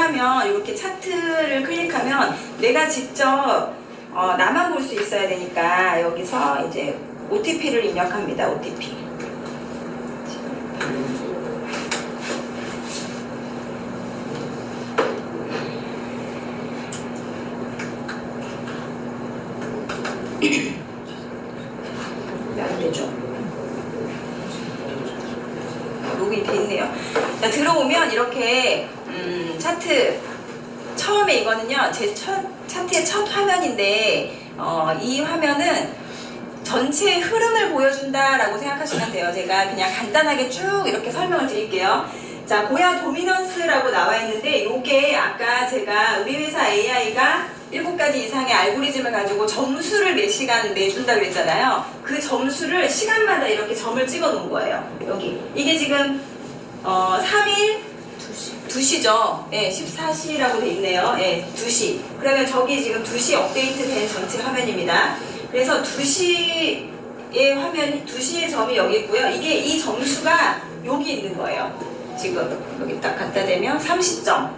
클릭하면 이렇게 차트를 클릭하면 내가 직접 나만 볼 수 있어야 되니까 여기서 이제 OTP를 입력합니다. OTP. 왜 안 되죠? 로그인 돼 있네요. 자, 들어오면 이렇게 차트 처음에 이거는요 제 차트의 첫 화면인데 이 화면은 전체 흐름을 보여준다라고 생각하시면 돼요. 제가 그냥 간단하게 쭉 이렇게 설명을 드릴게요. 자, 고야 도미넌스라고 나와 있는데 요게 아까 제가 우리 회사 AI가 7가지 이상의 알고리즘을 가지고 점수를 몇 시간 내준다 그랬잖아요. 그 점수를 시간마다 이렇게 점을 찍어 놓은 거예요. 여기 이게 지금 3일 2시죠. 예, 14시라고 돼 있네요. 예, 2시. 그러면 저기 지금 2시 업데이트 된 전체 화면입니다. 그래서 2시의 화면이 2시의 점이 여기 있고요. 이게 이 점수가 여기 있는 거예요. 지금 여기 딱 갖다 대면 30점.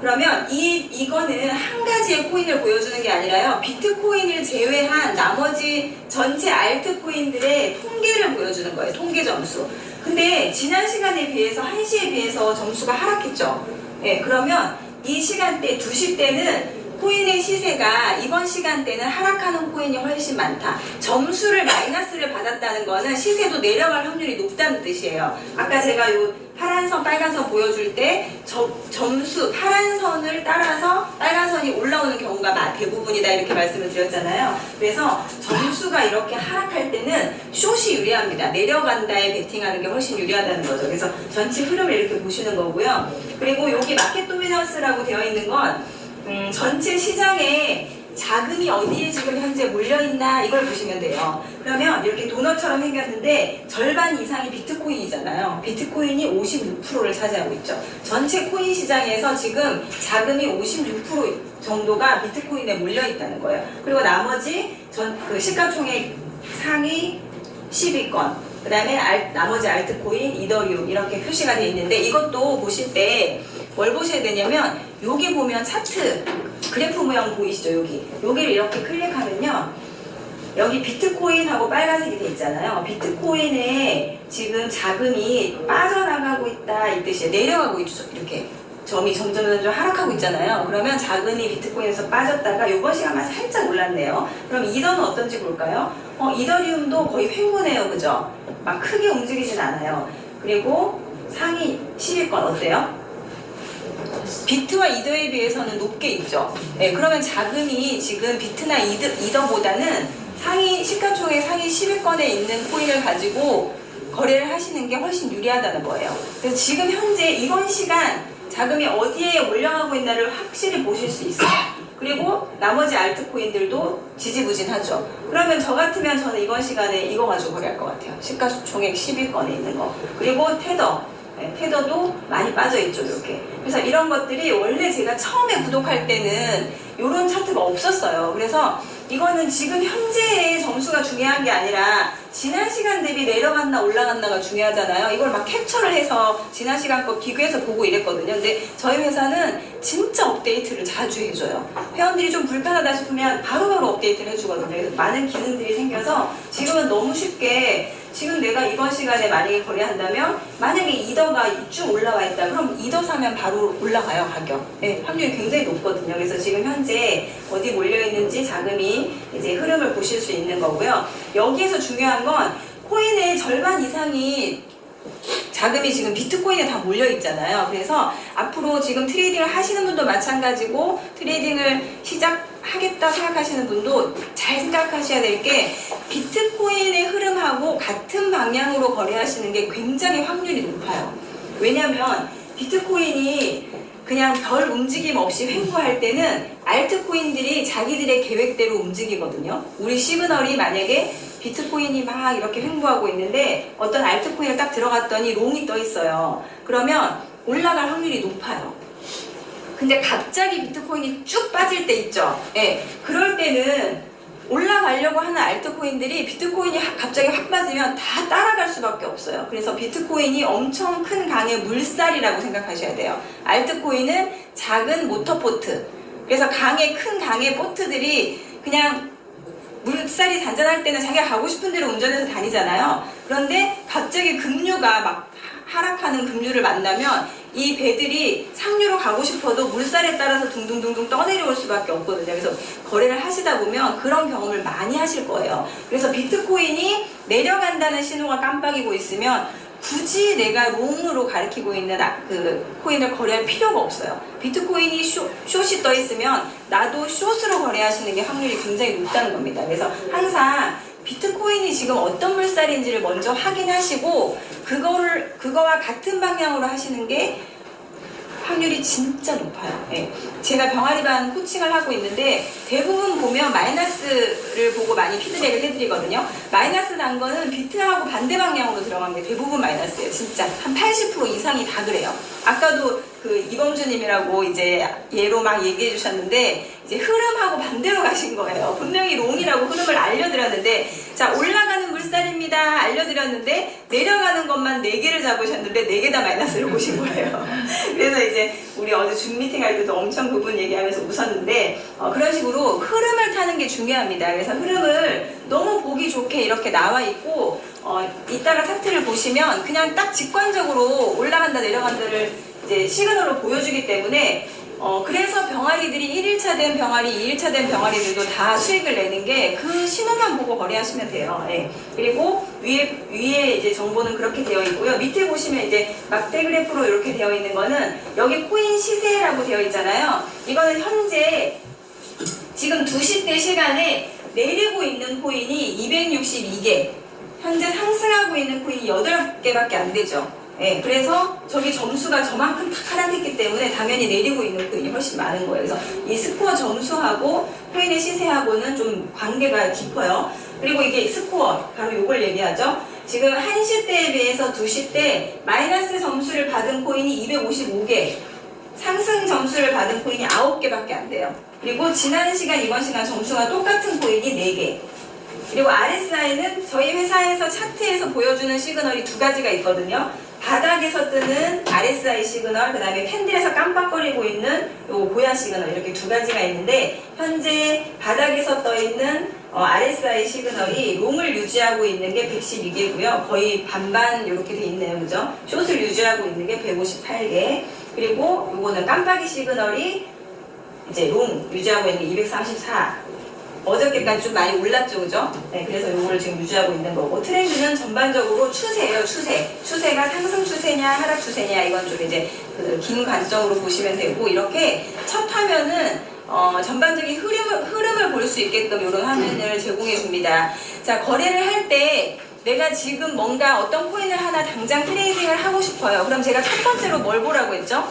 그러면 이거는 한 가지의 코인을 보여주는 게 아니라요. 비트코인을 제외한 나머지 전체 알트코인들의 통계를 보여주는 거예요. 통계 점수. 근데 지난 시간에 비해서 1시에 비해서 점수가 하락했죠. 예, 그러면 이 시간대 2시 때는 코인의 시세가 이번 시간대는 하락하는 코인이 훨씬 많다. 점수를 마이너스를 받았다는 거는 시세도 내려갈 확률이 높다는 뜻이에요. 아까 제가 요 파란 선, 빨간 선 보여줄 때 점수, 파란 선을 따라서 빨간 선이 올라오는 경우가 대부분이다 이렇게 말씀을 드렸잖아요. 그래서 점수가 이렇게 하락할 때는 숏이 유리합니다. 내려간다에 베팅하는 게 훨씬 유리하다는 거죠. 그래서 전체 흐름을 이렇게 보시는 거고요. 그리고 여기 마켓 도미넌스라고 되어 있는 건 전체 시장에 자금이 어디에 지금 현재 몰려있나 이걸 보시면 돼요. 그러면 이렇게 도넛처럼 생겼는데 절반 이상이 비트코인이잖아요. 비트코인이 56%를 차지하고 있죠. 전체 코인 시장에서 지금 자금이 56% 정도가 비트코인에 몰려있다는 거예요. 그리고 나머지 그 시가총액 상위 10위권, 그 다음에 나머지 알트코인, 이더리움 이렇게 표시가 되어 있는데 이것도 보실 때 뭘 보셔야 되냐면 여기 보면 차트 그래프 모양 보이시죠? 여기를 이렇게 클릭하면요 여기 비트코인하고 빨간색이 돼 있잖아요. 비트코인에 지금 자금이 빠져나가고 있다 이 뜻이에요. 내려가고 있죠. 이렇게 점이 점점 하락하고 있잖아요. 그러면 자금이 비트코인에서 빠졌다가 이번 시간만 살짝 올랐네요. 그럼 이더는 어떤지 볼까요? 이더리움도 거의 횡보네요. 그죠? 막 크게 움직이진 않아요. 그리고 상위 10위권 어때요? 비트와 이더에 비해서는 높게 있죠. 네, 그러면 자금이 지금 비트나 이더보다는 시가총액 상위 10위권에 있는 코인을 가지고 거래를 하시는 게 훨씬 유리하다는 거예요. 그래서 지금 현재 이번 시간 자금이 어디에 올라가고 있나를 확실히 보실 수 있어요. 그리고 나머지 알트코인들도 지지부진하죠. 그러면 저 같으면 저는 이번 시간에 이거 가지고 거래할 것 같아요. 시가총액 10위권에 있는 거. 그리고 테더도 많이 빠져있죠. 이렇게. 그래서 이런 것들이 원래 제가 처음에 구독할 때는 이런 차트가 없었어요. 그래서 이거는 지금 현재의 점수가 중요한 게 아니라 지난 시간 대비 내려갔나 올라갔나가 중요하잖아요. 이걸 막 캡처를 해서 지난 시간 거 비교해서 보고 이랬거든요. 근데 저희 회사는 진짜 업데이트를 자주 해줘요. 회원들이 좀 불편하다 싶으면 바로바로 업데이트를 해주거든요. 그래서 많은 기능들이 생겨서 지금은 너무 쉽게 지금 내가 이번 시간에 만약에 거래한다면 만약에 이더가 쭉 올라와 있다 그럼 이더 사면 바로 올라가요. 가격. 네, 확률이 굉장히 높거든요. 그래서 지금 현재 어디 몰려있는지 자금이 이제 흐름을 보실 수 있는 거고요. 여기에서 중요한 건 코인의 절반 이상이 자금이 지금 비트코인에 다 몰려있잖아요. 그래서 앞으로 지금 트레이딩을 하시는 분도 마찬가지고 트레이딩을 시작하겠다 생각하시는 분도 잘 생각하셔야 될 게 비트코인의 흐름하고 같은 방향으로 거래하시는 게 굉장히 확률이 높아요. 왜냐면 비트코인이 그냥 별 움직임 없이 횡보할 때는 알트코인들이 자기들의 계획대로 움직이거든요. 우리 시그널이 만약에 비트코인이 막 이렇게 횡보하고 있는데 어떤 알트코인을 딱 들어갔더니 롱이 떠 있어요. 그러면 올라갈 확률이 높아요. 근데 갑자기 비트코인이 쭉 빠질 때 있죠. 예, 그럴 때는 올라가려고 하는 알트코인들이 비트코인이 갑자기 확 빠지면 다 따라갈 수밖에 없어요. 그래서 비트코인이 엄청 큰 강의 물살이라고 생각하셔야 돼요. 알트코인은 작은 모터보트. 그래서 큰 강의 보트들이 그냥 물살이 잔잔할 때는 자기가 가고 싶은 대로 운전해서 다니잖아요. 그런데 갑자기 급류가 막 하락하는 급류를 만나면 이 배들이 상류로 가고 싶어도 물살에 따라서 둥둥둥둥 떠내려올 수밖에 없거든요. 그래서 거래를 하시다 보면 그런 경험을 많이 하실 거예요. 그래서 비트코인이 내려간다는 신호가 깜빡이고 있으면 굳이 내가 롱으로 가리키고 있는 그 코인을 거래할 필요가 없어요. 비트코인이 숏이 떠 있으면 나도 숏으로 거래하시는 게 확률이 굉장히 높다는 겁니다. 그래서 항상 비트코인이 지금 어떤 물살인지를 먼저 확인하시고 그거와 같은 방향으로 하시는 게 확률이 진짜 높아요. 예. 제가 병아리반 코칭을 하고 있는데 대부분 보면 마이너스를 보고 많이 피드백을 해드리거든요. 마이너스 난 거는 비트하고 반대 방향으로 들어간 게 대부분 마이너스예요. 진짜 한 80% 이상이 다 그래요. 아까도 그 이범주님이라고 이제 예로 막 얘기해 주셨는데 이제 흐름하고 반대로 가신 거예요. 분명히 롱이라고 흐름을 알려드렸는데 자 올라가는 물살입니다 알려드렸는데 내려가는 것만 4개를 잡으셨는데 4개 다 마이너스를 보신 거예요. 그래서 이제 우리 어제 줌 미팅 할 때도 엄청 그분 얘기하면서 웃었는데 그런 식으로 흐름을 타는 게 중요합니다. 그래서 흐름을 너무 보기 좋게 이렇게 나와 있고 이따가 차트를 보시면 그냥 딱 직관적으로 올라간다 내려간다를 이제 시그널로 보여주기 때문에 그래서 병아리들이 1일차 된 병아리, 2일차 된 병아리들도 다 수익을 내는 게 그 신호만 보고 거래하시면 돼요. 예. 그리고 위에 이제 정보는 그렇게 되어 있고요. 밑에 보시면 이제 막대 그래프로 이렇게 되어 있는 거는 여기 코인 시세라고 되어 있잖아요. 이거는 현재 지금 2시 때 시간에 내리고 있는 코인이 262개, 현재 상승하고 있는 코인이 8개밖에 안 되죠. 예, 그래서 저기 점수가 저만큼 탁 하락했기 때문에 당연히 내리고 있는 코인이 훨씬 많은 거예요. 그래서 이 스코어 점수하고 코인의 시세하고는 좀 관계가 깊어요. 그리고 이게 스코어, 바로 이걸 얘기하죠. 지금 1시 때에 비해서 2시 때 마이너스 점수를 받은 코인이 255개, 상승 점수를 받은 코인이 9개밖에 안 돼요. 그리고 지난 시간, 이번 시간 점수가 똑같은 코인이 4개. 그리고 RSI는 저희 회사에서 차트에서 보여주는 시그널이 2가지가 있거든요. 바닥에서 뜨는 RSI 시그널, 그 다음에 캔들에서 깜빡거리고 있는 요 고야 시그널, 이렇게 2가지가 있는데 현재 바닥에서 떠있는 RSI 시그널이 롱을 유지하고 있는 게 112개고요. 거의 반반 이렇게 돼 있네요. 그죠? 숏을 유지하고 있는 게 158개. 그리고 요거는 깜빡이 시그널이 이제 롱 유지하고 있는 게 234. 어저께까지 좀 많이 올랐죠, 그죠? 네, 그래서 요거를 지금 유지하고 있는 거고, 트렌드는 전반적으로 추세예요, 추세. 추세가 상승 추세냐, 하락 추세냐, 이건 좀 이제 그 긴 관점으로 보시면 되고, 이렇게 첫 화면은 전반적인 흐름을 볼 수 있게끔 이런 화면을 제공해 줍니다. 자, 거래를 할 때 내가 지금 뭔가 어떤 코인을 하나 당장 트레이딩을 하고 싶어요. 그럼 제가 첫 번째로 뭘 보라고 했죠?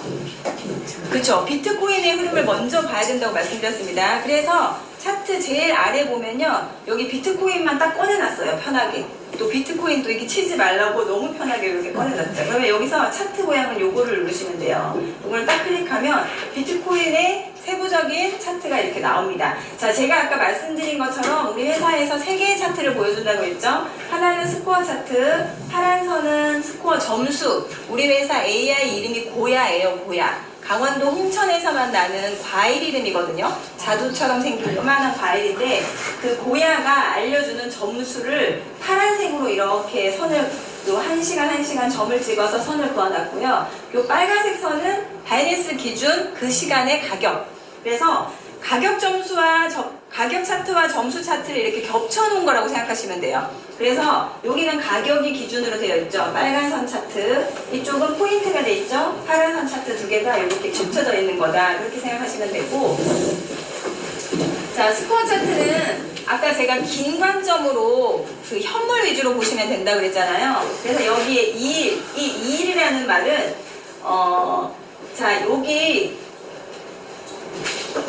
그쵸, 비트코인의 흐름을 먼저 봐야 된다고 말씀드렸습니다. 그래서 차트 제일 아래 보면요, 여기 비트코인만 딱 꺼내놨어요, 편하게. 또 비트코인 또 이렇게 치지 말라고 너무 편하게 이렇게 꺼내놨죠. 그러면 여기서 차트 모양은 요거를 누르시면 돼요. 이걸 딱 클릭하면 비트코인의 세부적인 차트가 이렇게 나옵니다. 자, 제가 아까 말씀드린 것처럼 우리 회사에서 3개의 차트를 보여준다고 했죠. 하나는 스코어 차트, 파란 선은 스코어 점수. 우리 회사 AI 이름이 고야예요, 고야. 강원도 홍천에서만 나는 과일 이름이거든요. 자두처럼 생긴 요만한 과일인데 그 고야가 알려주는 점수를 파란색으로 이렇게 선을 요 1시간 1시간 점을 찍어서 선을 그어놨고요. 요 빨간색 선은 바이낸스 기준 그 시간의 가격. 그래서 가격 점수와 가격 차트와 점수 차트를 이렇게 겹쳐놓은 거라고 생각하시면 돼요. 그래서 여기는 가격이 기준으로 되어 있죠. 빨간 선 차트, 이쪽은 포인트가 되어 있죠. 파란 선 차트 2개가 이렇게 겹쳐져 있는 거다. 그렇게 생각하시면 되고, 자, 스코어 차트는 아까 제가 긴 관점으로 그 현물 위주로 보시면 된다고 그랬잖아요. 그래서 여기에 이 2일이라는 말은 자, 여기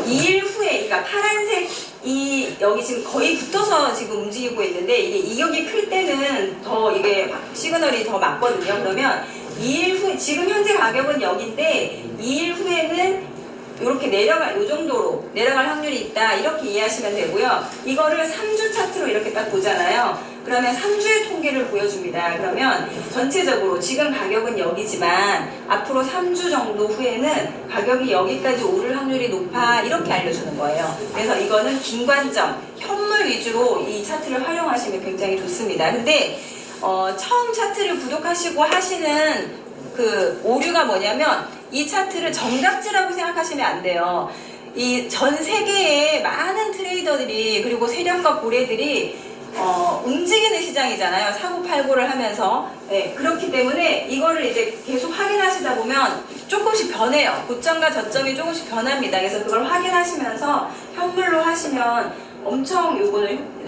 2일 후에, 그러니까 파란색이 여기 지금 거의 붙어서 지금 움직이고 있는데, 이게 이격이 클 때는 더 이게 시그널이 더 맞거든요. 그러면 2일 후에, 지금 현재 가격은 여기인데 2일 후에는 이렇게 요 정도로 내려갈 확률이 있다, 이렇게 이해하시면 되고요. 이거를 3주 차트로 이렇게 딱 보잖아요. 그러면 3주의 통계를 보여줍니다. 그러면 전체적으로 지금 가격은 여기지만 앞으로 3주 정도 후에는 가격이 여기까지 오를 확률이 높아 이렇게 알려주는 거예요. 그래서 이거는 긴관점, 현물 위주로 이 차트를 활용하시면 굉장히 좋습니다. 근데 처음 차트를 구독하시고 하시는 그 오류가 뭐냐면 이 차트를 정답지라고 생각하시면 안 돼요. 이 전 세계의 많은 트레이더들이 그리고 세력과 고래들이 움직이는 시장이잖아요. 사고팔고를 하면서. 네, 그렇기 때문에 이거를 이제 계속 확인하시다 보면 조금씩 변해요. 고점과 저점이 조금씩 변합니다. 그래서 그걸 확인하시면서 현물로 하시면 엄청 요거는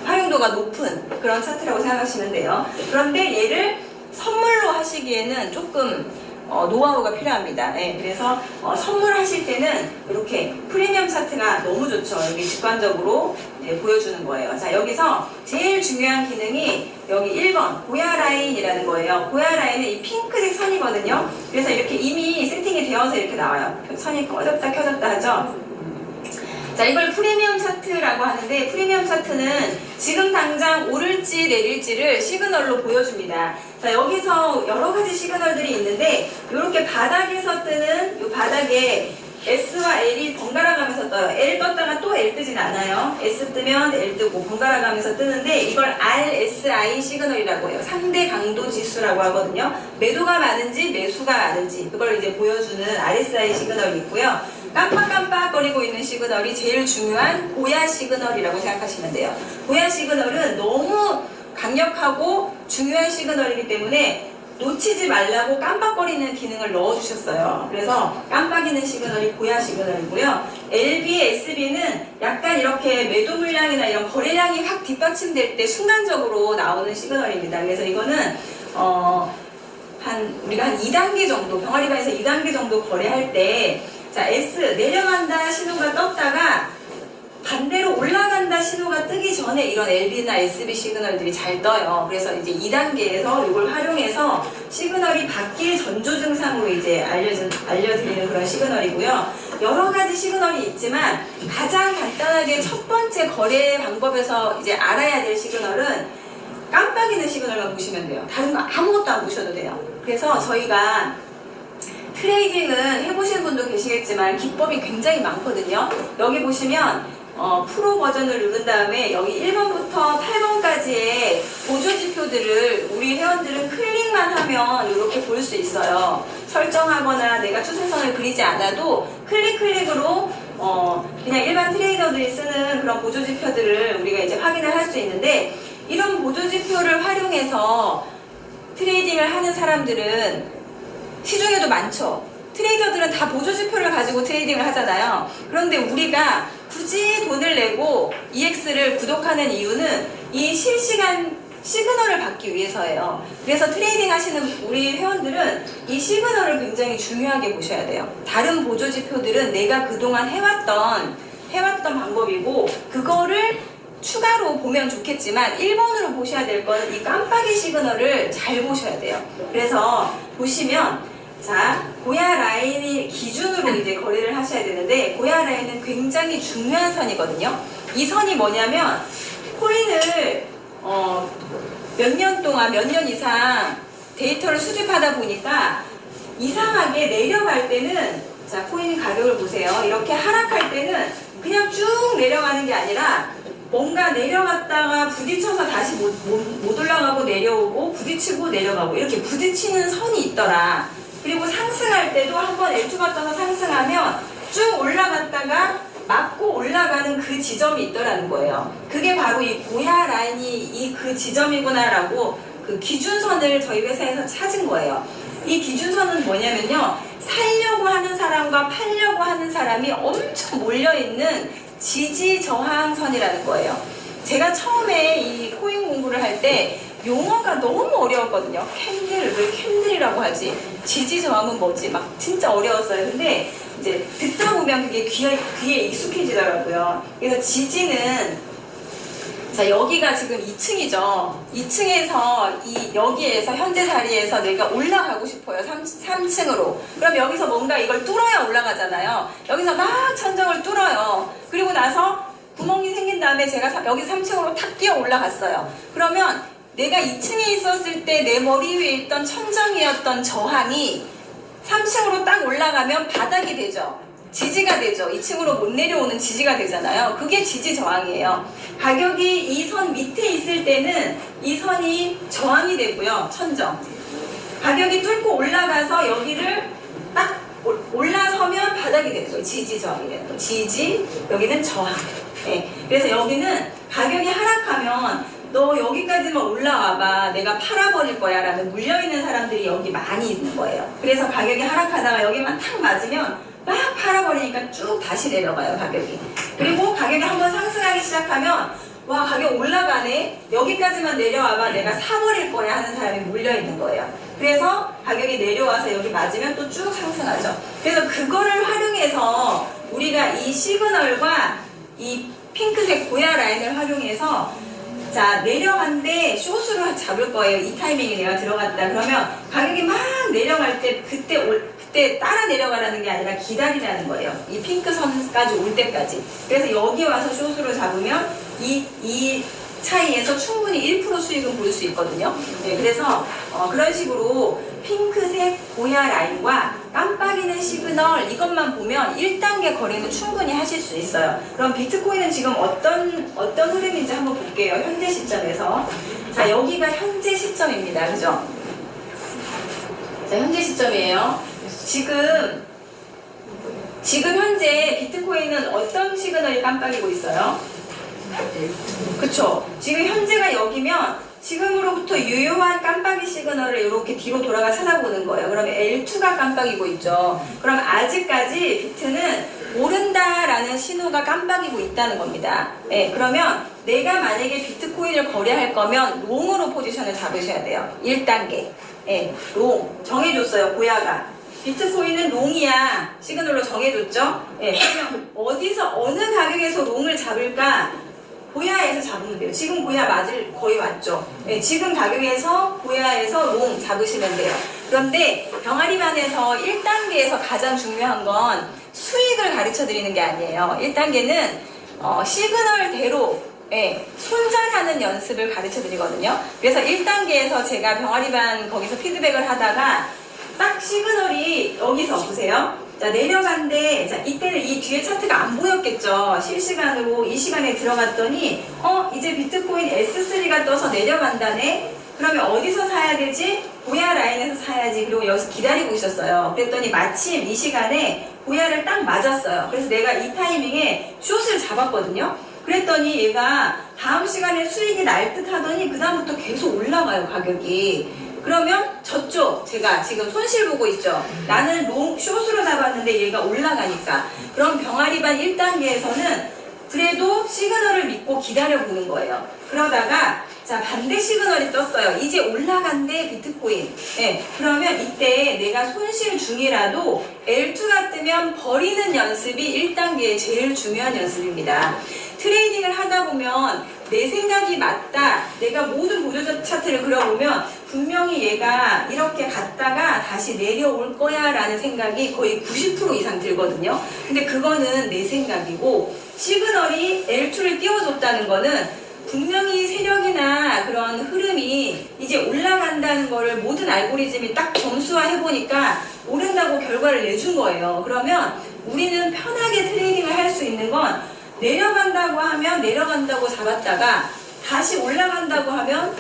활용도가 높은 그런 차트라고 생각하시면 돼요. 그런데 얘를 선물로 하시기에는 조금 노하우가 필요합니다. 네, 그래서 선물하실 때는 이렇게 프리미엄 차트가 너무 좋죠. 여기 직관적으로 보여주는 거예요. 자, 여기서 제일 중요한 기능이 여기 1번 고야 라인이라는 거예요. 고야 라인은 이 핑크색 선이거든요. 그래서 이렇게 이미 세팅이 되어서 이렇게 나와요. 선이 꺼졌다 켜졌다 하죠. 자, 이걸 프리미엄 차트라고 하는데 프리미엄 차트는 지금 당장 오를지 내릴지를 시그널로 보여줍니다. 자, 여기서 여러 가지 시그널들이 있는데 이렇게 바닥에서 뜨는 이 바닥에 S와 L이 번갈아 가면서 떠요. L 떴다가 또 L 뜨진 않아요. S 뜨면 L 뜨고 번갈아 가면서 뜨는데 이걸 RSI 시그널이라고 해요. 상대 강도 지수라고 하거든요. 매도가 많은지 매수가 많은지 그걸 이제 보여주는 RSI 시그널이 있고요. 깜빡깜빡거리고 있는 시그널이 제일 중요한 고야 시그널이라고 생각하시면 돼요. 고야 시그널은 너무 강력하고 중요한 시그널이기 때문에 놓치지 말라고 깜빡거리는 기능을 넣어주셨어요. 그래서 깜빡이는 시그널이 고야 시그널이고요. LB, SB는 약간 이렇게 매도 물량이나 이런 거래량이 확 뒷받침될 때 순간적으로 나오는 시그널입니다. 그래서 이거는 우리가 한 2단계 정도, 병아리바에서 2단계 정도 거래할 때 자, S 내려간다 신호가 떴다가 반대로 올라간다 신호가 뜨기 전에 이런 LB나 SB 시그널들이 잘 떠요. 그래서 이제 2단계에서 이걸 활용해서 시그널이 바뀔 전조 증상으로 이제 알려드리는 그런 시그널이고요. 여러 가지 시그널이 있지만 가장 간단하게 첫 번째 거래 방법에서 이제 알아야 될 시그널은 깜빡이는 시그널만 보시면 돼요. 다른 거 아무것도 안 보셔도 돼요. 그래서 저희가 트레이딩은 해보신 분도 계시겠지만 기법이 굉장히 많거든요. 여기 보시면 프로 버전을 누른 다음에 여기 1번부터 8번까지의 보조지표들을 우리 회원들은 클릭만 하면 이렇게 볼 수 있어요. 설정하거나 내가 추세선을 그리지 않아도 클릭으로 그냥 일반 트레이더들이 쓰는 그런 보조지표들을 우리가 이제 확인을 할 수 있는데 이런 보조지표를 활용해서 트레이딩을 하는 사람들은 시중에도 많죠. 트레이더들은 다 보조지표를 가지고 트레이딩을 하잖아요. 그런데 우리가 굳이 돈을 내고 EX를 구독하는 이유는 이 실시간 시그널을 받기 위해서예요. 그래서 트레이딩 하시는 우리 회원들은 이 시그널을 굉장히 중요하게 보셔야 돼요. 다른 보조지표들은 내가 그동안 해왔던 방법이고 그거를 추가로 보면 좋겠지만 1번으로 보셔야 될 거는 이 깜빡이 시그널을 잘 보셔야 돼요. 그래서 보시면 자, 고야 라인이 기준으로 이제 거래를 하셔야 되는데 고야 라인은 굉장히 중요한 선이거든요. 이 선이 뭐냐면 코인을 몇 년 동안 몇 년 이상 데이터를 수집하다 보니까 이상하게 내려갈 때는 자, 코인 가격을 보세요. 이렇게 하락할 때는 그냥 쭉 내려가는 게 아니라 뭔가 내려갔다가 부딪혀서 다시 못 올라가고 내려오고 부딪히고 내려가고 이렇게 부딪히는 선이 있더라. 그리고 상승할 때도 한번 L2가 떠서 상승하면 쭉 올라갔다가 맞고 올라가는 그 지점이 있더라는 거예요. 그게 바로 이 고야 라인이 그 지점이구나라고 그 기준선을 저희 회사에서 찾은 거예요. 이 기준선은 뭐냐면요. 살려고 하는 사람과 팔려고 하는 사람이 엄청 몰려있는 지지저항선이라는 거예요. 제가 처음에 이 코인 공부를 할 때 용어가 너무 어려웠거든요. 왜 캔들이라고 하지? 지지저항은 뭐지? 막 진짜 어려웠어요. 근데 이제 듣다 보면 그게 귀에 익숙해지더라고요. 그래서 지지는 자, 여기가 지금 2층이죠. 2층에서 여기에서 현재 자리에서 내가 올라가고 싶어요. 3층으로. 그럼 여기서 뭔가 이걸 뚫어야 올라가잖아요. 여기서 막 천정을 뚫어요. 그리고 나서 구멍이 생긴 다음에 제가 여기 3층으로 탁 뛰어 올라갔어요. 그러면 내가 2층에 있었을 때 내 머리 위에 있던 천정이었던 저항이 3층으로 딱 올라가면 바닥이 되죠. 지지가 되죠. 2층으로 못 내려오는 지지가 되잖아요. 그게 지지 저항이에요. 가격이 이 선 밑에 있을 때는 이 선이 저항이 되고요. 천정. 가격이 뚫고 올라가서 여기를 딱 올라서면 바닥이 되는 거예요. 지지 저항이 되는 거예요. 지지, 여기는 저항. 네. 그래서 여기는 가격이 하락하면 너 여기까지만 올라와봐, 내가 팔아버릴 거야 라는 물려있는 사람들이 여기 많이 있는 거예요. 그래서 가격이 하락하다가 여기만 탁 맞으면 막 팔아버리니까 쭉 다시 내려가요, 가격이. 그리고 가격이 한번 상승하기 시작하면 와, 가격 올라가네, 여기까지만 내려와봐, 내가 사버릴 거야 하는 사람이 물려있는 거예요. 그래서 가격이 내려와서 여기 맞으면 또 쭉 상승하죠. 그래서 그거를 활용해서 우리가 이 시그널과 이 핑크색 고야 라인을 활용해서 자, 내려간데 숏으로 잡을 거예요. 이 타이밍에 내가 들어갔다 그러면 가격이 막 내려갈 때 그때 따라 내려가라는 게 아니라 기다리라는 거예요. 이 핑크 선까지 올 때까지. 그래서 여기 와서 숏으로 잡으면 이 차이에서 충분히 1% 수익은 볼 수 있거든요. 네, 그래서 그런 식으로 핑크색 고야 라인과 깜빡이는 시그널 이것만 보면 1단계 거래는 충분히 하실 수 있어요. 그럼 비트코인은 지금 어떤 흐름인지 한번 볼게요. 현재 시점에서. 자, 여기가 현재 시점입니다. 그죠? 자, 현재 시점이에요. 지금 현재 비트코인은 어떤 시그널이 깜빡이고 있어요? 그쵸? 지금 현재가 여기면 지금으로부터 유효한 깜빡이 시그널을 이렇게 뒤로 돌아가 찾아보는 거예요. 그러면 L2가 깜빡이고 있죠. 그럼 아직까지 비트는 오른다라는 신호가 깜빡이고 있다는 겁니다. 네, 그러면 내가 만약에 비트코인을 거래할 거면 롱으로 포지션을 잡으셔야 돼요. 1단계. 네, 롱. 정해줬어요, 고야가. 비트코인은 롱이야. 시그널로 정해줬죠? 네, 그러면 어디서, 어느 가격에서 롱을 잡을까? 고야에서 잡으면 돼요. 지금 고야 거의 왔죠. 네, 지금 가격에서 고야에서 롱 잡으시면 돼요. 그런데 병아리반에서 1단계에서 가장 중요한 건 수익을 가르쳐 드리는 게 아니에요. 1단계는 시그널대로 손절하는 연습을 가르쳐 드리거든요. 그래서 1단계에서 제가 병아리반 거기서 피드백을 하다가 딱 시그널이 여기서 보세요. 자, 내려간데, 자, 이때는 이 뒤에 차트가 안 보였겠죠. 실시간으로 이 시간에 들어갔더니, 이제 비트코인 S3가 떠서 내려간다네? 그러면 어디서 사야 되지? 고야 라인에서 사야지. 그리고 여기서 기다리고 있었어요. 그랬더니 마침 이 시간에 고야를 딱 맞았어요. 그래서 내가 이 타이밍에 숏을 잡았거든요. 그랬더니 얘가 다음 시간에 수익이 날 듯 하더니 그다음부터 계속 올라가요, 가격이. 그러면 저쪽 제가 지금 손실 보고 있죠. 나는 숏으로 잡았는데 얘가 올라가니까. 그럼 병아리반 1단계에서는 그래도 시그널을 믿고 기다려보는 거예요. 그러다가 자, 반대 시그널이 떴어요. 이제 올라간대 비트코인. 네, 그러면 이때 내가 손실 중이라도 L2가 뜨면 버리는 연습이 1단계의 제일 중요한 연습입니다. 트레이딩을 하다 보면 내 생각이 맞다, 내가 모든 보조 차트를 그려보면 분명히 얘가 이렇게 갔다가 다시 내려올 거야 라는 생각이 거의 90% 이상 들거든요. 근데 그거는 내 생각이고, 시그널이 L2를 띄워줬다는 거는 분명히 세력이나 그런 흐름이 이제 올라간다는 거를 모든 알고리즘이 딱 점수화 해보니까 오른다고 결과를 내준 거예요. 그러면 우리는 편하게 트레이딩을 할 수 있는 건 내려간다고 하면 내려간다고 잡았다가 다시 올라간다고 하면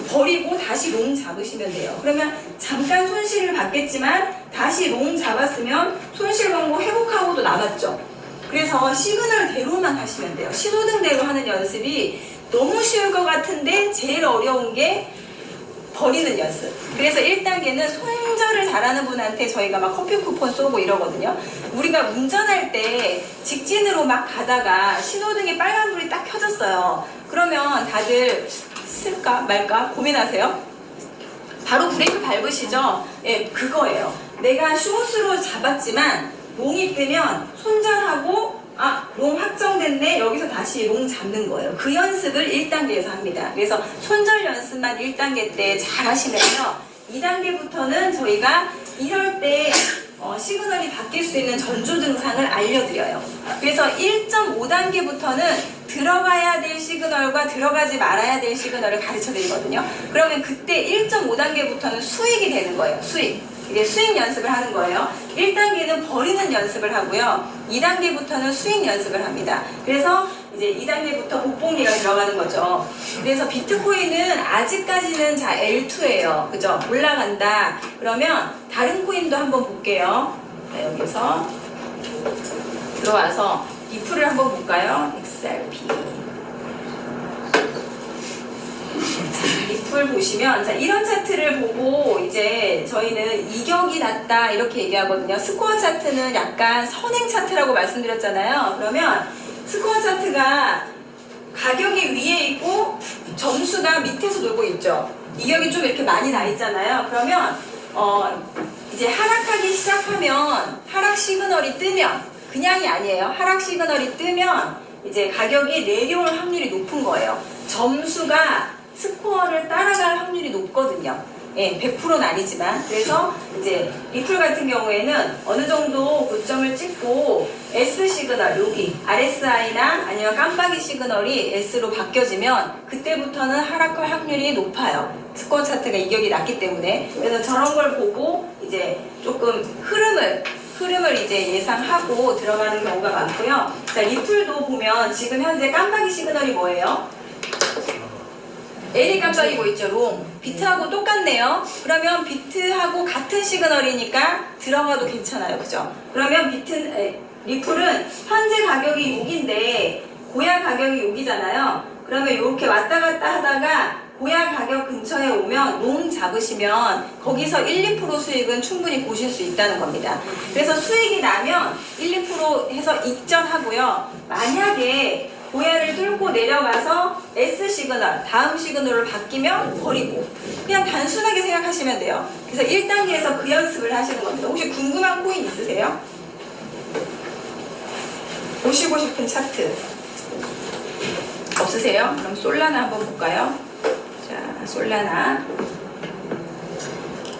버리고 다시 롱 잡으시면 돼요. 그러면 잠깐 손실을 받겠지만 다시 롱 잡았으면 손실 번거 회복하고도 남았죠. 그래서 시그널대로만 하시면 돼요. 신호등대로 하는 연습이 너무 쉬울 것 같은데 제일 어려운 게 버리는 연습. 그래서 1단계는 손절을 잘하는 분한테 저희가 막 커피 쿠폰 쏘고 이러거든요. 우리가 운전할 때 직진으로 막 가다가 신호등이 빨간불이 딱 켜졌어요. 그러면 다들 쓸까 말까 고민하세요? 바로 브레이크 밟으시죠? 예, 그거예요. 내가 숏으로 잡았지만 롱이 뜨면 손절하고 롱 확정됐네, 여기서 다시 롱 잡는 거예요. 그 연습을 1단계에서 합니다. 그래서 손절 연습만 1단계 때 잘 하시면요, 2단계부터는 저희가 이럴 때 시그널이 바뀔 수 있는 전조 증상을 알려드려요. 그래서 1.5단계부터는 들어가야 될 시그널과 들어가지 말아야 될 시그널을 가르쳐 드리거든요. 그러면 그때 1.5단계부터는 수익이 되는 거예요. 수익. 이게 수익 연습을 하는 거예요. 1단계는 버리는 연습을 하고요. 2단계부터는 수익 연습을 합니다. 그래서 이제 2단계부터 복봉리가 들어가는 거죠. 그래서 비트코인은 아직까지는 자 L2예요. 그죠? 올라간다. 그러면 다른 코인도 한번 볼게요. 자, 여기서 들어와서 리플을 한번 볼까요? XRP. 리플 보시면 자, 이런 차트를 보고 이제 저희는 이격이 낮다 이렇게 얘기하거든요. 스코어 차트는 약간 선행 차트라고 말씀드렸잖아요. 그러면 스코어 차트가 가격이 위에 있고 점수가 밑에서 놀고 있죠. 이격이 좀 이렇게 많이 나 있잖아요. 그러면 이제 하락하기 시작하면 하락 시그널이 뜨면 그냥이 아니에요. 하락 시그널이 뜨면 이제 가격이 내려올 확률이 높은 거예요. 점수가 스코어를 따라갈 확률이 높거든요. 예, 100%는 아니지만. 그래서 이제 리플 같은 경우에는 어느 정도 고점을 찍고 S 시그널, 여기 RSI나 아니면 깜빡이 시그널이 S로 바뀌어지면 그때부터는 하락할 확률이 높아요. 스코어 차트가 이격이 낮기 때문에. 그래서 저런 걸 보고 이제 조금 흐름을 이제 예상하고 들어가는 경우가 많고요. 자, 리플도 보면 지금 현재 깜빡이 시그널이 뭐예요? L이 깜빡이고 있죠. 롱. 비트하고 똑같네요. 그러면 비트하고 같은 시그널이니까 들어가도 괜찮아요. 그죠? 그러면 리플은 현재 가격이 6인데 고야 가격이 6이잖아요. 그러면 이렇게 왔다 갔다 하다가 고야 가격 근처에 오면 롱 잡으시면 거기서 1, 2% 수익은 충분히 보실 수 있다는 겁니다. 그래서 수익이 나면 1, 2% 해서 익전하고요. 만약에 고야를 뚫고 내려가서 S 시그널, 다음 시그널로 바뀌면 버리고 그냥 단순하게 생각하시면 돼요. 그래서 1단계에서 그 연습을 하시는 겁니다. 혹시 궁금한 코인 있으세요? 보시고 싶은 차트 없으세요? 그럼 솔라나 한번 볼까요? 자,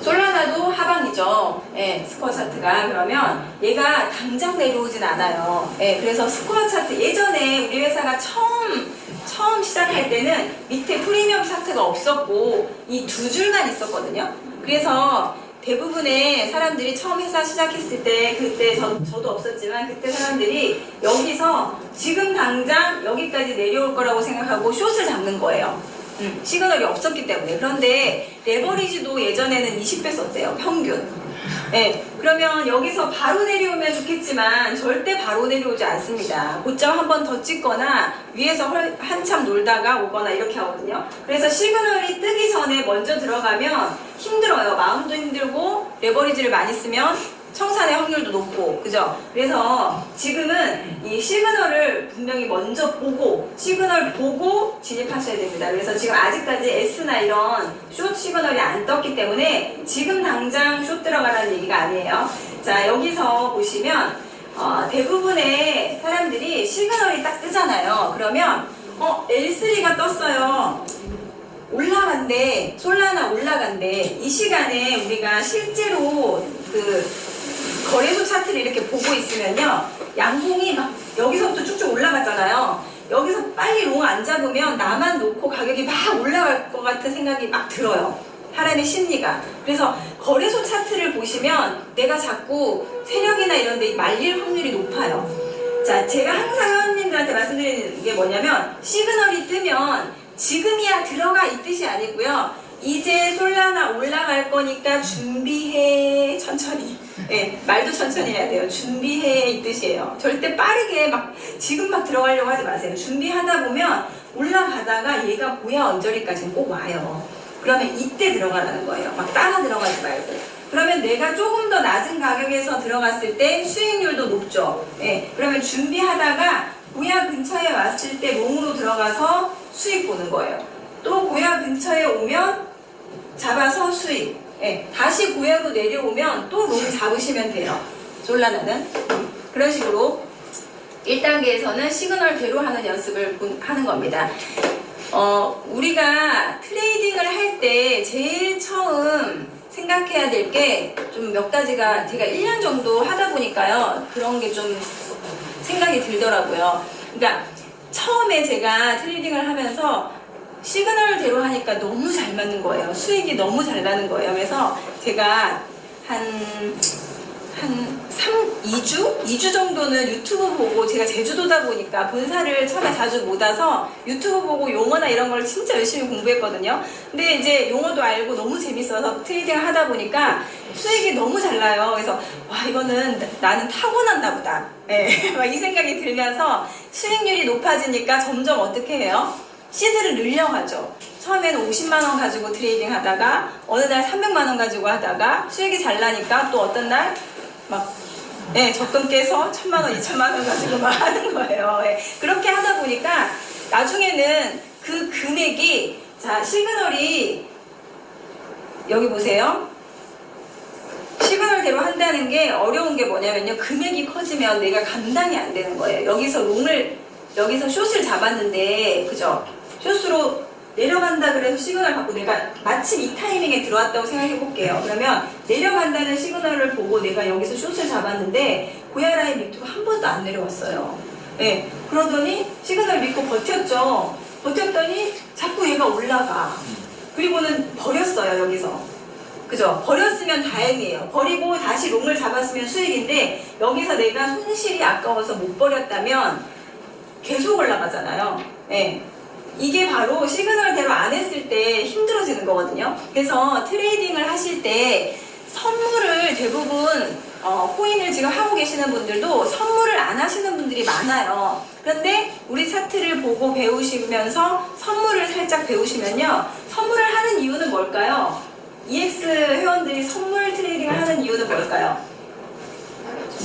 솔라나도 하방이죠. 예, 스코어 차트가. 그러면 얘가 당장 내려오진 않아요. 예, 그래서 스코어 차트 예전에 우리 회사가 처음 시작할 때는 밑에 프리미엄 차트가 없었고 이 두 줄만 있었거든요. 그래서 대부분의 사람들이 처음 회사 시작했을 때 그때 저도 없었지만 그때 사람들이 여기서 지금 당장 여기까지 내려올 거라고 생각하고 숏을 잡는 거예요. 시그널이 없었기 때문에. 그런데 레버리지도 예전에는 20배 썼대요. 평균. 네, 그러면 여기서 바로 내려오면 좋겠지만 절대 바로 내려오지 않습니다. 고점 한 번 더 찍거나 위에서 한참 놀다가 오거나 이렇게 하거든요. 그래서 시그널이 뜨기 전에 먼저 들어가면 힘들어요. 마음도 힘들고 레버리지를 많이 쓰면 청산의 확률도 높고, 그죠? 그래서 지금은 이 시그널을 분명히 먼저 보고, 시그널 보고 진입하셔야 됩니다. 그래서 지금 아직까지 S나 이런 숏 시그널이 안 떴기 때문에 지금 당장 숏 들어가라는 얘기가 아니에요. 자, 여기서 보시면 대부분의 사람들이 시그널이 딱 뜨잖아요. 그러면 L3가 떴어요. 올라간대, 솔라나 올라간대. 이 시간에 우리가 실제로 거래소 차트를 이렇게 보고 있으면요, 양봉이 막 여기서부터 쭉쭉 올라갔잖아요. 여기서 빨리 롱 안 잡으면 나만 놓고 가격이 막 올라갈 것 같은 생각이 막 들어요. 사람의 심리가. 그래서 거래소 차트를 보시면 내가 자꾸 세력이나 이런 데 말릴 확률이 높아요. 자, 제가 항상 회원님들한테 말씀드리는 게 뭐냐면, 시그널이 뜨면 지금이야 들어가 이 뜻이 아니고요. 이제 솔라나 올라갈 거니까 준비해. 천천히. 네, 말도 천천히 해야 돼요. 준비해 이 뜻이에요. 절대 빠르게 지금 들어가려고 하지 마세요. 준비하다 보면 올라가다가 얘가 고야 언저리까지는 꼭 와요. 그러면 이때 들어가라는 거예요. 막 따라 들어가지 말고. 그러면 내가 조금 더 낮은 가격에서 들어갔을 때 수익률도 높죠. 네, 그러면 준비하다가 고야 근처에 왔을 때 롱으로 들어가서 수익 보는 거예요. 또 고야 근처에 오면 잡아서 수익. 네, 다시 고야로 내려오면 또 롱 잡으시면 돼요. 솔라나는. 그런 식으로 1단계에서는 시그널대로 하는 연습을 하는 겁니다. 우리가 트레이딩을 할 때 제일 처음 생각해야 될 게 좀 몇 가지가 제가 1년 정도 하다 보니까요. 그런 게 좀 생각이 들더라고요. 그러니까 처음에 제가 트레이딩을 하면서 시그널대로 하니까 너무 잘 맞는 거예요. 수익이 너무 잘 나는 거예요. 그래서 제가 한 2주 정도는 유튜브 보고, 제가 제주도다 보니까 본사를 처음에 자주 못 와서 유튜브 보고 용어나 이런 걸 진짜 열심히 공부했거든요. 근데 이제 용어도 알고 너무 재밌어서 트레이딩을 하다 보니까 수익이 너무 잘 나요. 그래서 와, 이거는 나는 타고났나 보다. 네, 막 이 생각이 들면서 수익률이 높아지니까 점점 어떻게 해요? 시드를 늘려가죠. 처음에는 50만원 가지고 트레이딩 하다가 어느 날 300만원 가지고 하다가 수익이 잘 나니까 또 어떤 날 막 적금 깨서 1000만원, 2000만원 가지고 막 하는 거예요. 그렇게 하다 보니까 나중에는 그 금액이, 자, 시그널이 여기 보세요. 시그널대로 한다는 게 어려운 게 뭐냐면요, 금액이 커지면 내가 감당이 안 되는 거예요. 여기서 숏을 잡았는데, 그죠? 숏으로 내려간다 그래서 시그널 받고, 내가 마침 이 타이밍에 들어왔다고 생각해 볼게요. 그러면 내려간다는 시그널을 보고 내가 여기서 숏을 잡았는데 고야라인 밑으로 한 번도 안 내려왔어요. 네, 그러더니 시그널 믿고 버텼죠. 버텼더니 자꾸 얘가 올라가. 그리고는 버렸어요, 여기서. 그죠? 버렸으면 다행이에요. 버리고 다시 롱을 잡았으면 수익인데, 여기서 내가 손실이 아까워서 못 버렸다면 계속 올라가잖아요. 네. 이게 바로 시그널대로 안 했을 때 힘들어지는 거거든요. 그래서 트레이딩을 하실 때 선물을 대부분 코인을 지금 하고 계시는 분들도 선물을 안 하시는 분들이 많아요. 그런데 우리 차트를 보고 배우시면서 선물을 살짝 배우시면요, 선물을 하는 이유는 뭘까요? EX 회원들이 선물 트레이딩을 하는 이유는 뭘까요?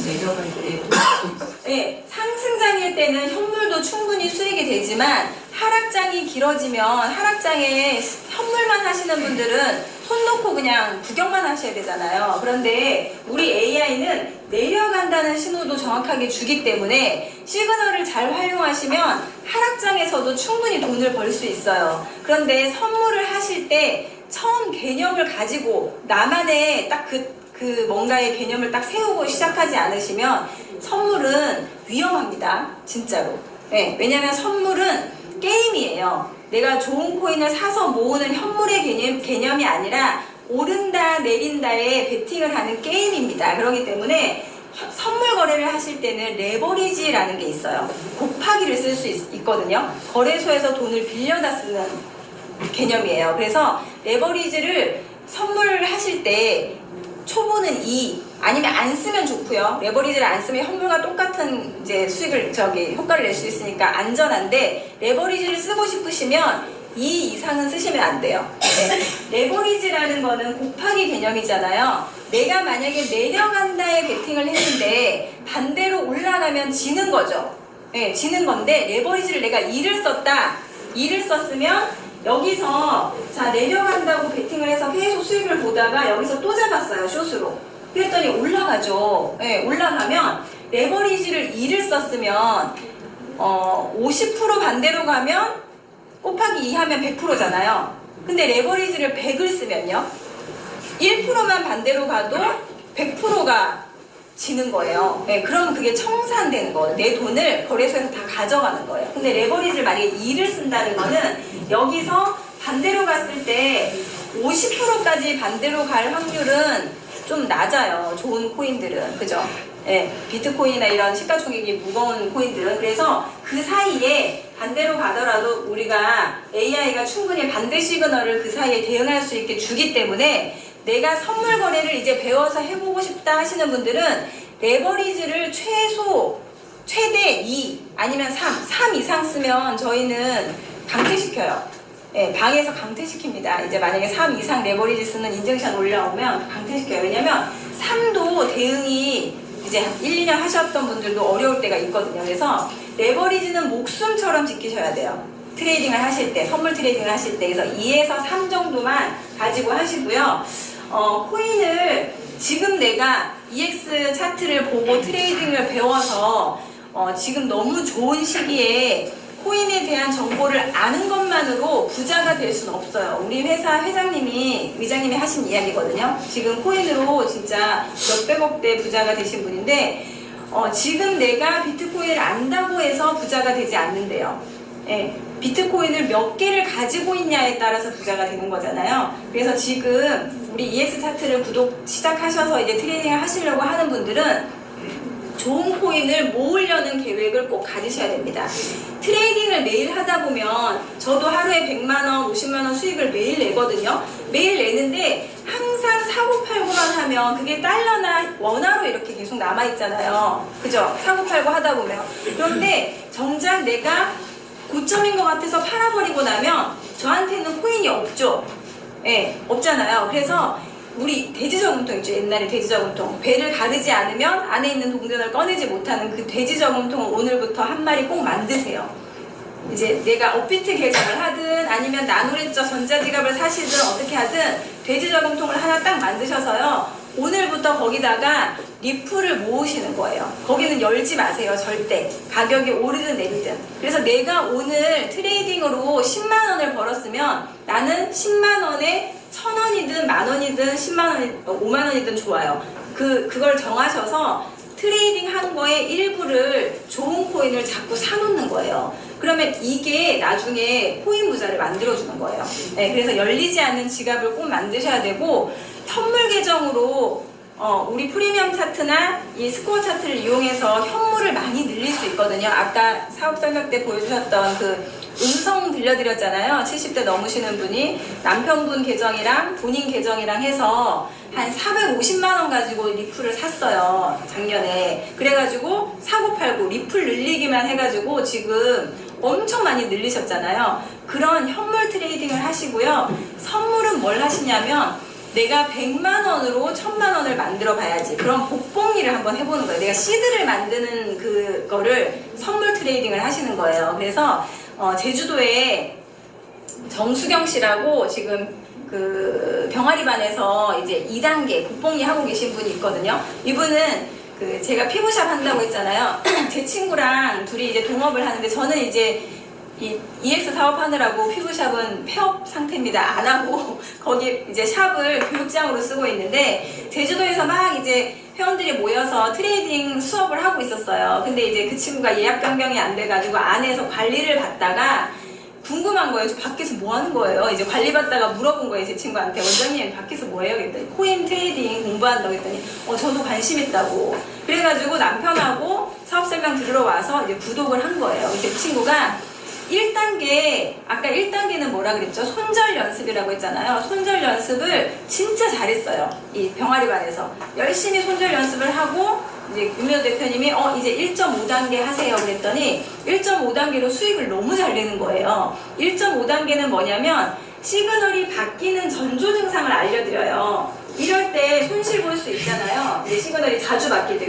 내려갈 때 네, 상승장일 때는 현물도 충분히 수익이 되지만 하락장이 길어지면, 하락장에 현물만 하시는 분들은 손 놓고 그냥 구경만 하셔야 되잖아요. 그런데 우리 AI는 내려간다는 신호도 정확하게 주기 때문에 시그널을 잘 활용하시면 하락장에서도 충분히 돈을 벌 수 있어요. 그런데 선물을 하실 때 처음 개념을 가지고 나만의 딱 그 뭔가의 개념을 딱 세우고 시작하지 않으시면 선물은 위험합니다. 진짜로. 네, 왜냐면 선물은 게임이에요. 내가 좋은 코인을 사서 모으는 현물의 개념이 아니라 오른다 내린다에 베팅을 하는 게임입니다. 그렇기 때문에 선물 거래를 하실 때는 레버리지라는 게 있어요. 곱하기를 쓸 수 있거든요. 거래소에서 돈을 빌려다 쓰는 개념이에요. 그래서 레버리지를 선물을 하실 때 초보는 2, 아니면 안 쓰면 좋고요. 레버리지를 안 쓰면 현물과 똑같은 이제 수익을, 효과를 낼 수 있으니까 안전한데, 레버리지를 쓰고 싶으시면 2 이상은 쓰시면 안 돼요. 네. 레버리지라는 거는 곱하기 개념이잖아요. 내가 만약에 내려간다에 베팅을 했는데 반대로 올라가면 지는 거죠. 네, 지는 건데, 레버리지를 내가 2를 썼다. 2를 썼으면 여기서 자 내려간다고 베팅을 해서 계속 수익을 보다가 여기서 또 잡았어요, 숏으로. 그랬더니 올라가죠. 네, 올라가면 레버리지를 2를 썼으면 50% 반대로 가면 곱하기 2 하면 100%잖아요. 근데 레버리지를 100을 쓰면요, 1%만 반대로 가도 100%가 지는 거예요. 네, 그러면 그게 청산되는 거예요. 내 돈을 거래소에서 다 가져가는 거예요. 근데 레버리지를 만약에 2를 쓴다는 거는 여기서 반대로 갔을 때 50%까지 반대로 갈 확률은 좀 낮아요. 좋은 코인들은. 그죠? 네, 비트코인이나 이런 시가총액이 무거운 코인들은. 그래서 그 사이에 반대로 가더라도 우리가 AI가 충분히 반대 시그널을 그 사이에 대응할 수 있게 주기 때문에, 내가 선물 거래를 이제 배워서 해보고 싶다 하시는 분들은 레버리지를 최대 2 아니면 3 이상 쓰면 저희는 강퇴시켜요. 네, 방에서 강퇴시킵니다. 이제 만약에 3 이상 레버리지 쓰는 인증샷 올라오면 강퇴시켜요. 왜냐면 3도 대응이 이제 1, 2년 하셨던 분들도 어려울 때가 있거든요. 그래서 레버리지는 목숨처럼 지키셔야 돼요. 트레이딩을 하실 때, 선물 트레이딩을 하실 때. 그래서 2에서 3 정도만 가지고 하시고요. 코인을 지금 내가 EX 차트를 보고 트레이딩을 배워서 지금 너무 좋은 시기에 코인에 대한 정보를 아는 것만으로 부자가 될 수는 없어요. 우리 회사 위장님이 하신 이야기거든요. 지금 코인으로 진짜 몇백억대 부자가 되신 분인데, 지금 내가 비트코인을 안다고 해서 부자가 되지 않는데요. 예, 비트코인을 몇 개를 가지고 있냐에 따라서 부자가 되는 거잖아요. 그래서 지금 우리 EX 차트를 구독 시작하셔서 이제 트레이딩을 하시려고 하는 분들은 좋은 코인을 모으려는 계획을 꼭 가지셔야 됩니다. 트레이딩을 매일 하다 보면 저도 하루에 100만원, 50만원 수익을 매일 내거든요. 매일 내는데 항상 사고팔고만 하면 그게 달러나 원화로 이렇게 계속 남아있잖아요. 그죠? 사고팔고 하다 보면. 그런데 정작 내가 고점인 것 같아서 팔아버리고 나면 저한테는 코인이 없죠. 예, 없잖아요. 그래서 우리 돼지저금통 있죠. 옛날에 돼지저금통. 배를 가르지 않으면 안에 있는 동전을 꺼내지 못하는 그 돼지저금통을 오늘부터 한 마리 꼭 만드세요. 이제 내가 업비트 계정을 하든 아니면 나노레저 전자지갑을 사시든 어떻게 하든 돼지저금통을 하나 딱 만드셔서요. 오늘부터 거기다가 리플을 모으시는 거예요. 거기는 열지 마세요. 절대. 가격이 오르든 내리든. 그래서 내가 오늘 트레이딩으로 10만원을 벌었으면 나는 10만원에 1,000원이든 만원이든 10만원, 5만원이든 좋아요. 그걸 정하셔서 트레이딩 한 거에 일부를 좋은 코인을 자꾸 사놓는 거예요. 그러면 이게 나중에 코인 부자를 만들어주는 거예요. 네, 그래서 열리지 않는 지갑을 꼭 만드셔야 되고, 현물 계정으로 우리 프리미엄 차트나 이 스코어 차트를 이용해서 현물을 많이 늘릴 수 있거든요. 아까 사업 설명 때 보여주셨던 그 음성 들려드렸잖아요. 70대 넘으시는 분이 남편분 계정이랑 본인 계정이랑 해서 한 450만원 가지고 리플을 샀어요. 작년에. 그래가지고 사고팔고 리플 늘리기만 해가지고 지금 엄청 많이 늘리셨잖아요. 그런 현물 트레이딩을 하시고요. 선물은 뭘 하시냐면 내가 100만원으로 1000만원을 만들어 봐야지. 그런 복봉리를 한번 해보는 거예요. 내가 시드를 만드는 그거를 선물 트레이딩을 하시는 거예요. 그래서 제주도에 정수경 씨라고 지금 그 병아리반에서 이제 2단계 복봉리 하고 계신 분이 있거든요. 이분은 그 제가 피부샵 한다고 했잖아요. 제 친구랑 둘이 이제 동업을 하는데 저는 이제 이 EX 사업하느라고 피부샵은 폐업 상태입니다. 안 하고 거기 이제 샵을 교육장으로 쓰고 있는데 제주도에서 막 이제 회원들이 모여서 트레이딩 수업을 하고 있었어요. 근데 이제 그 친구가 예약 변경이 안 돼가지고 안에서 관리를 받다가 궁금한 거예요. 저 밖에서 뭐 하는 거예요? 이제 관리 받다가 물어본 거예요. 제 친구한테. 원장님 밖에서 뭐 해요? 그랬더니 코인 트레이딩 공부한다고 했더니 저도 관심 있다고. 그래가지고 남편하고 사업 설명 들으러 와서 이제 구독을 한 거예요. 제 친구가 1단계, 아까 1단계는 뭐라 그랬죠? 손절 연습이라고 했잖아요. 손절 연습을 진짜 잘했어요. 이 병아리반에서. 열심히 손절 연습을 하고, 이제 유미호 대표님이 이제 1.5단계 하세요. 그랬더니 1.5단계로 수익을 너무 잘 내는 거예요. 1.5단계는 뭐냐면 시그널이 바뀌는 전조 증상을 알려드려요. 이럴 때 손실 볼 수 있잖아요. 이제 시그널이 자주 바뀔 때,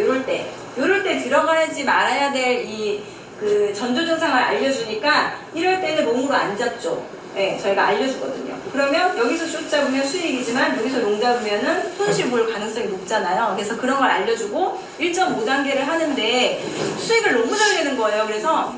요럴 때 들어가야지 말아야 될 그 전조 증상을 알려주니까 이럴 때는 몸으로 안 잡죠. 네, 저희가 알려주거든요. 그러면 여기서 숏 잡으면 수익이지만 여기서 롱 잡으면은 손실 볼 가능성이 높잖아요. 그래서 그런 걸 알려주고 1.5단계를 하는데 수익을 너무 잘 내는 거예요. 그래서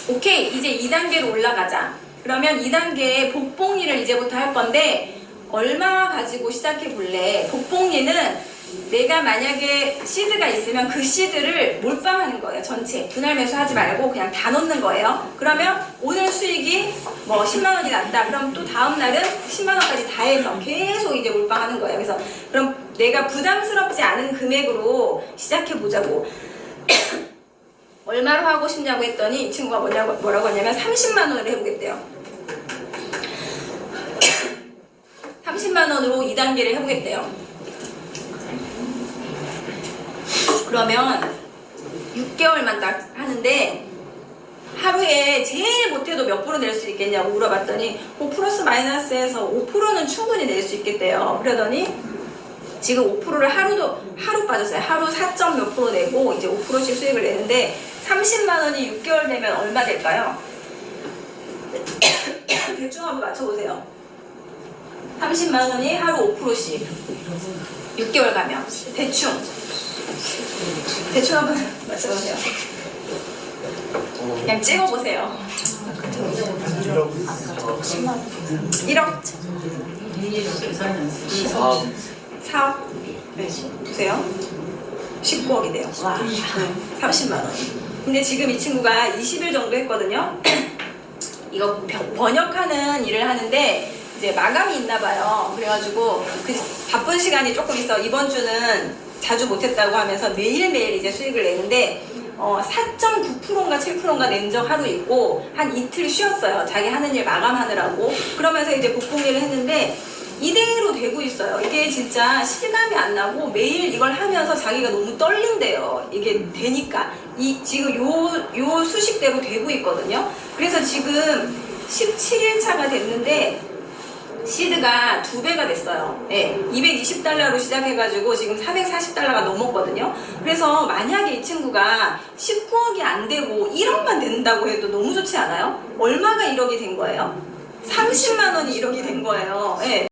오케이, 이제 2단계로 올라가자. 그러면 2단계 복봉리를 이제부터 할 건데 얼마 가지고 시작해 볼래? 복봉리는 내가 만약에 시드가 있으면 그 시드를 몰빵하는 거예요. 전체 분할 매수하지 말고 그냥 다 넣는 거예요. 그러면 오늘 수익이 뭐 10만원이 난다. 그럼 또 다음날은 10만원까지 다 해서 계속 이제 몰빵하는 거예요. 그래서 그럼 내가 부담스럽지 않은 금액으로 시작해 보자고. 얼마로 하고 싶냐고 했더니 이 친구가 뭐라고 하냐면 30만원으로 해보겠대요. 30만원으로 2단계를 해보겠대요. 그러면 6개월만 딱 하는데 하루에 제일 못해도 몇 프로 낼 수 있겠냐고 물어봤더니 플러스 마이너스에서 5%는 충분히 낼 수 있겠대요. 그러더니 지금 5%를 하루 빠졌어요. 하루 4점 몇 프로 내고 이제 5%씩 수익을 내는데 30만원이 6개월 되면 얼마 될까요? 대충 한번 맞춰보세요. 30만원이 하루 5%씩 6개월 가면 대충 한번 맞춰보세요. 그냥 찍어보세요. 1억. 일일이 계산은 4억. 네, 보세요. 19억이네요. 와, 30만 원. 근데 지금 이 친구가 20일 정도 했거든요. 이거 번역하는 일을 하는데 이제 마감이 있나 봐요. 그래가지고 그 바쁜 시간이 조금 있어. 이번 주는 자주 못했다고 하면서 매일매일 이제 수익을 내는데 4.9%인가 7%인가 낸 적 하루 있고 한 이틀 쉬었어요. 자기 하는 일 마감하느라고. 그러면서 이제 복공일을 했는데 이대로 되고 있어요. 이게 진짜 실감이 안 나고 매일 이걸 하면서 자기가 너무 떨린대요. 이게 되니까. 지금 요 수식대로 되고 있거든요. 그래서 지금 17일차가 됐는데 시드가 2배가 됐어요. 네, 220달러로 시작해가지고 지금 440달러가 넘었거든요. 그래서 만약에 이 친구가 19억이 안 되고 1억만 된다고 해도 너무 좋지 않아요? 얼마가 1억이 된 거예요? 30만 원이 1억이 된 거예요. 네,